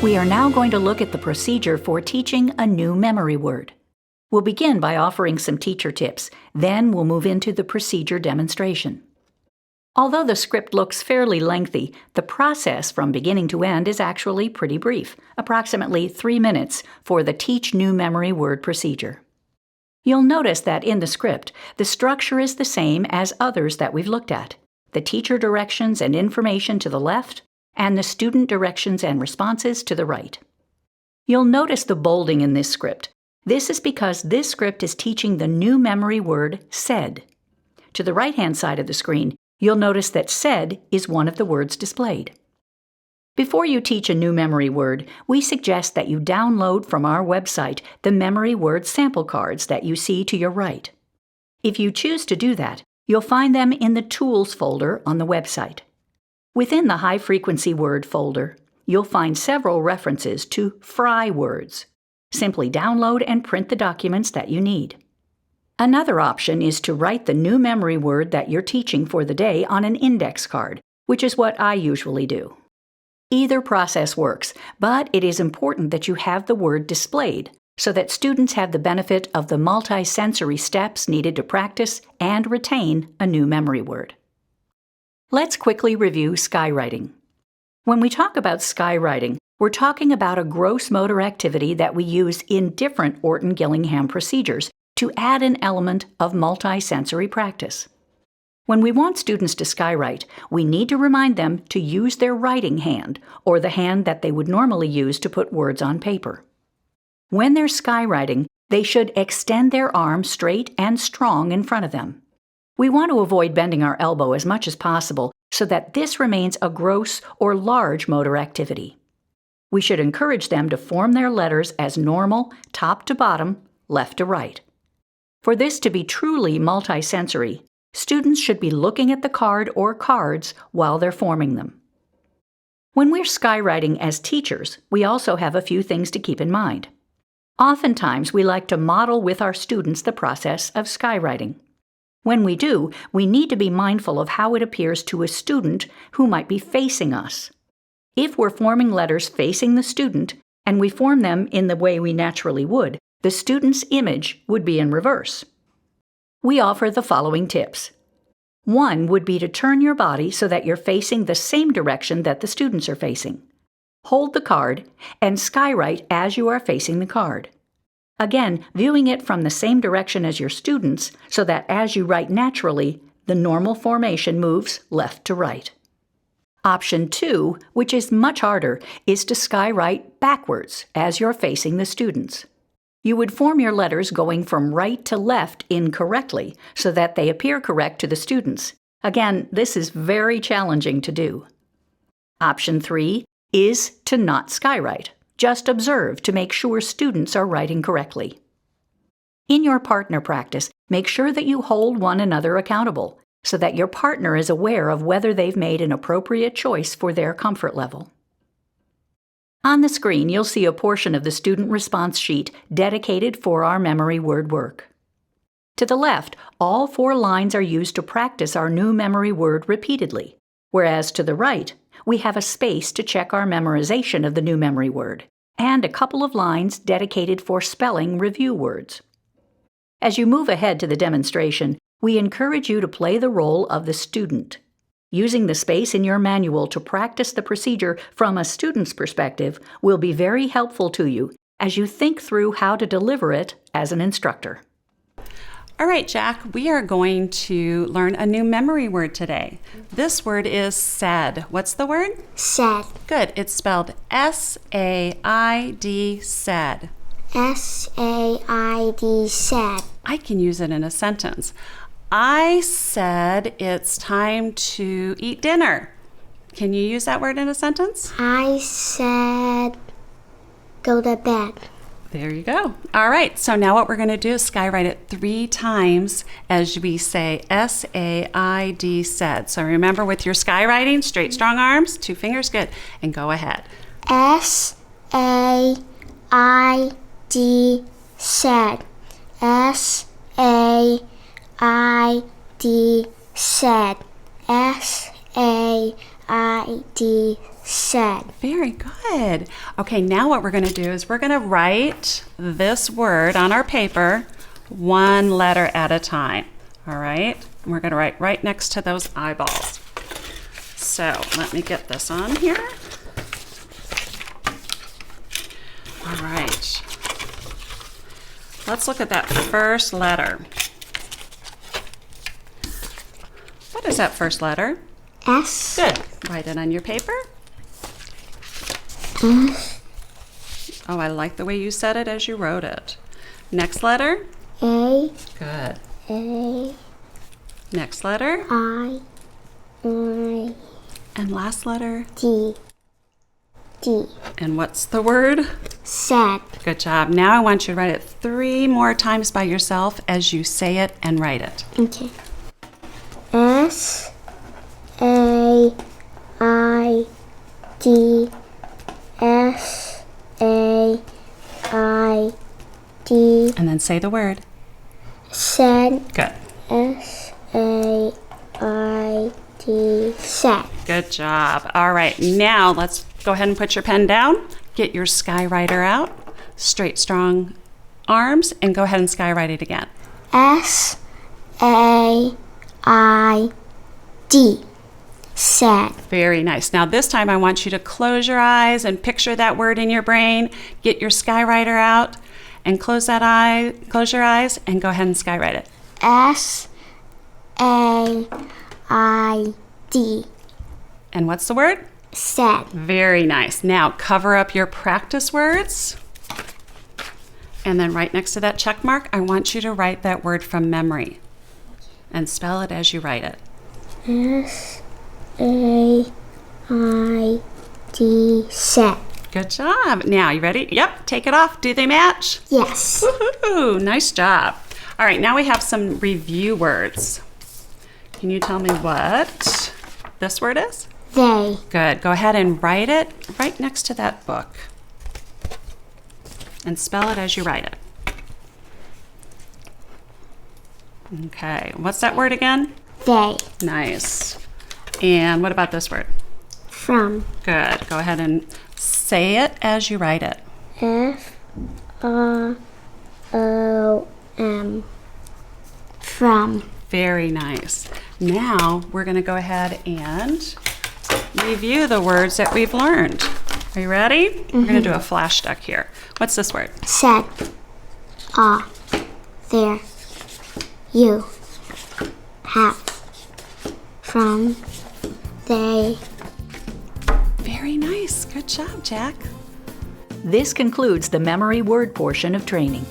We are now going to look at the procedure for teaching a new memory word. We'll begin by offering some teacher tips, then we'll move into the procedure demonstration. Although the script looks fairly lengthy, the process from beginning to end is actually pretty brief, approximately 3 minutes for the Teach New Memory Word procedure. You'll notice that in the script, the structure is the same as others that we've looked at: the teacher directions and information to the left, and the student directions and responses to the right. You'll notice the bolding in this script. This is because this script is teaching the new memory word said. To the right-hand side of the screen, you'll notice that said is one of the words displayed. Before you teach a new memory word, we suggest that you download from our website the memory word sample cards that you see to your right. If you choose to do that, you'll find them in the Tools folder on the website. Within the High Frequency Word folder, you'll find several references to fry words. Simply download and print the documents that you need. Another option is to write the new memory word that you're teaching for the day on an index card, which is what I usually do. Either process works, but it is important that you have the word displayed so that students have the benefit of the multi-sensory steps needed to practice and retain a new memory word. Let's quickly review skywriting. When we talk about skywriting, we're talking about a gross motor activity that we use in different Orton-Gillingham procedures to add an element of multi-sensory practice. When we want students to skywrite, we need to remind them to use their writing hand, or the hand that they would normally use to put words on paper. When they're skywriting, they should extend their arm straight and strong in front of them. We want to avoid bending our elbow as much as possible so that this remains a gross or large motor activity. We should encourage them to form their letters as normal, top to bottom, left to right. For this to be truly multisensory, students should be looking at the card or cards while they're forming them. When we're skywriting as teachers, we also have a few things to keep in mind. Oftentimes, we like to model with our students the process of skywriting. When we do, we need to be mindful of how it appears to a student who might be facing us. If we're forming letters facing the student, and we form them in the way we naturally would, the student's image would be in reverse. We offer the following tips. One would be to turn your body so that you're facing the same direction that the students are facing. Hold the card and skywrite as you are facing the card. Again, viewing it from the same direction as your students so that as you write naturally, the normal formation moves left to right. Option 2, which is much harder, is to skywrite backwards as you're facing the students. You would form your letters going from right to left incorrectly so that they appear correct to the students. Again, this is very challenging to do. Option 3 is to not skywrite. Just observe to make sure students are writing correctly. In your partner practice, make sure that you hold one another accountable so that your partner is aware of whether they've made an appropriate choice for their comfort level. On the screen, you'll see a portion of the student response sheet dedicated for our memory word work. To the left, all 4 lines are used to practice our new memory word repeatedly, whereas to the right, we have a space to check our memorization of the new memory word, and a couple of lines dedicated for spelling review words. As you move ahead to the demonstration, we encourage you to play the role of the student. Using the space in your manual to practice the procedure from a student's perspective will be very helpful to you as you think through how to deliver it as an instructor. All right, Jack, we are going to learn a new memory word today. This word is said. What's the word? Said. Good. It's spelled S-A-I-D, said. S-A-I-D, said. I can use it in a sentence. I said it's time to eat dinner. Can you use that word in a sentence? I said go to bed. There you go. All right, so now what we're going to do is skywrite it 3 times as we say S-A-I-D, said. So remember with your skywriting, straight, strong arms, 2 fingers, good, and go ahead. S-A-I-D, said. S-A-I-D, said. S-A-I-D, Said. Very good. Okay, now what we're going to do is we're going to write this word on our paper one letter at a time. All right? And we're going to write right next to those eyeballs. So let me get this on here. All right. Let's look at that first letter. What is that first letter? S. Good. Write it on your paper. S. Oh, I like the way you said it as you wrote it. Next letter. A. Good. A. Next letter. I. And last letter. D. D. And what's the word? Said. Good job. Now I want you to write it 3 more times by yourself as you say it and write it. Okay. S. A. I. D. S. A. I. D. And then say the word. Said. Good. S. A. I. D. Said. Good job. All right. Now let's go ahead and put your pen down. Get your Skywriter out. Straight, strong arms. And go ahead and skywrite it again. S. A. I. D. Said. Very nice. Now this time I want you to close your eyes and picture that word in your brain. Get your Skywriter out and close your eyes and go ahead and skywrite it. S. A. I. D. And what's the word? Said. Very nice. Now cover up your practice words. And then right next to that check mark, I want you to write that word from memory and spell it as you write it. S. A. I. D. Said. Good job. Now, you ready? Yep, take it off. Do they match? Yes. Woohoo! Nice job. All right, now we have some review words. Can you tell me what this word is? They. Good. Go ahead and write it right next to that book. And spell it as you write it. Okay, what's that word again? They. Nice. And what about this word? From. Good. Go ahead and say it as you write it. F. O. M. From. Very nice. Now we're going to go ahead and review the words that we've learned. Are you ready? We're going to do a flash duck here. What's this word? Said. There. You. Have. From. They. Very nice. Good job, Jack. This concludes the memory word portion of training.